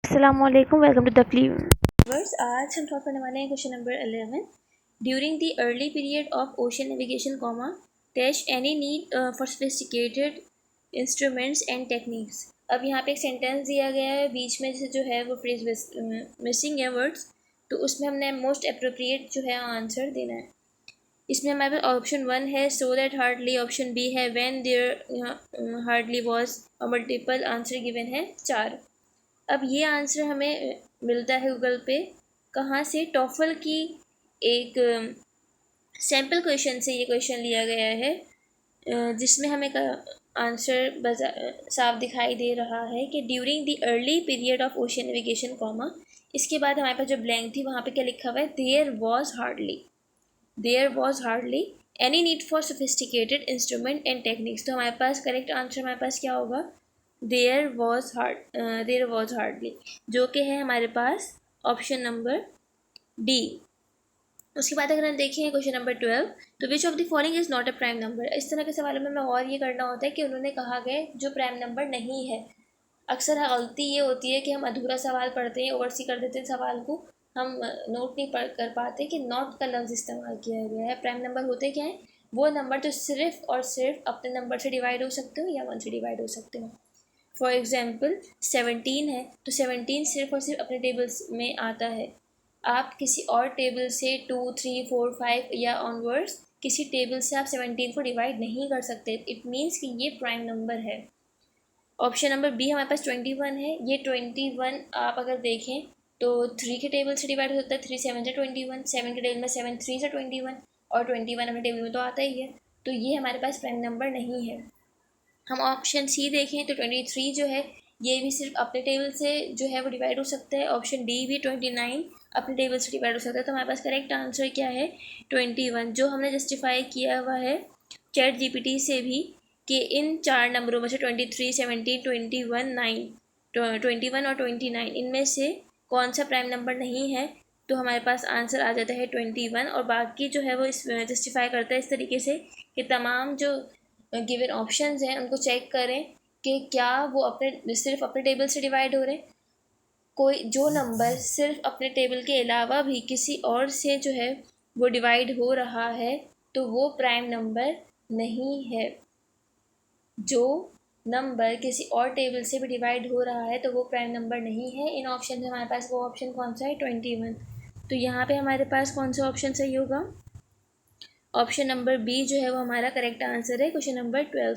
अस्सलामुअलैकुम, welcome to the फ्लीवर्स। आज हम सॉल्व करने वाले हैं question number 11। During the early period of ocean navigation comma dash any need for sophisticated instruments and techniques. अब यहाँ पे एक सेंटेंस दिया गया है, बीच में जो है वो फ्रेज मिसिंग है वर्ड्स, तो उसमें हमने मोस्ट अप्रोप्रिएट जो है आंसर देना है। इसमें हमारे पास ऑप्शन 1 है so that hardly, option B है व्हेन देयर हार्डली वॉज, और मल्टीपल आंसर गिवन है 4। अब ये आंसर हमें मिलता है गूगल पे, कहाँ से? टॉफल की एक सैम्पल क्वेश्चन से ये क्वेश्चन लिया गया है, जिसमें हमें आंसर साफ दिखाई दे रहा है कि during the early period of ocean navigation comma, इसके बाद हमारे पास जो ब्लैंक थी वहाँ पे क्या लिखा हुआ है? There was hardly any need for sophisticated instrument and techniques. तो हमारे पास करेक्ट आंसर हमारे पास क्या होगा? देयर वॉज हार्डली, जो कि है हमारे पास ऑप्शन नंबर डी। उसके बाद अगर हम देखें क्वेश्चन नंबर 12, तो which of the following is not a prime number. इस तरह के सवालों में हमें और ये करना होता है कि उन्होंने कहा गया जो प्राइम नंबर नहीं है। अक्सर गलती ये होती है कि हम अधूरा सवाल पढ़ते हैं, ओवरसी कर देते हैं सवाल को, हम नोट नहीं कर पाते कि नॉट का लफ्ज़ इस्तेमाल किया गया है। प्राइम नंबर होते क्या हैं? वो नंबर जो सिर्फ और सिर्फ अपने नंबर से डिवाइड हो सकते हो या 1 से डिवाइड हो सकते हो। फॉर एग्ज़ाम्पल 17 है, तो 17 सिर्फ और सिर्फ अपने टेबल्स में आता है। आप किसी और टेबल से 2, 3, 4, 5 या ऑनवर्ड्स किसी टेबल से आप 17 को डिवाइड नहीं कर सकते। इट मीन्स कि ये प्राइम नंबर है। ऑप्शन नंबर बी हमारे पास 21 है। ये 21 आप अगर देखें तो 3 के टेबल से डिवाइड हो सकता है। 3 7 से 21, 7 के टेबल में 7 3 से 21, और 21 अपने टेबल में तो आता ही है, तो ये हमारे पास प्राइम नंबर नहीं है। हम ऑप्शन सी देखें तो 23 जो है ये भी सिर्फ अपने टेबल से जो है वो डिवाइड हो सकता है। ऑप्शन डी भी 29 अपने टेबल से डिवाइड हो सकता है। तो हमारे पास करेक्ट आंसर क्या है? 21, जो हमने जस्टिफाई किया हुआ है चैट जीपीटी से भी कि इन 4 नंबरों में से 23, 17, 21 और 29 इनमें से कौन सा प्राइम नंबर नहीं है, तो हमारे पास आंसर आ जाता है 21। और बाकी जो है वो इस जस्टिफाई करता है इस तरीके से कि तमाम जो गिवन ऑप्शंस हैं उनको चेक करें कि क्या वो सिर्फ अपने टेबल से डिवाइड हो रहे हैं। कोई जो नंबर सिर्फ अपने टेबल के अलावा भी किसी और से जो है वो डिवाइड हो रहा है तो वो प्राइम नंबर नहीं है। जो नंबर किसी और टेबल से भी डिवाइड हो रहा है तो वो प्राइम नंबर नहीं है। इन ऑप्शन में हमारे पास वो ऑप्शन कौन सा है? 21। तो यहाँ पे हमारे पास कौन सा ऑप्शन सही होगा? ऑप्शन नंबर बी जो है वो हमारा करेक्ट आंसर है क्वेश्चन नंबर 12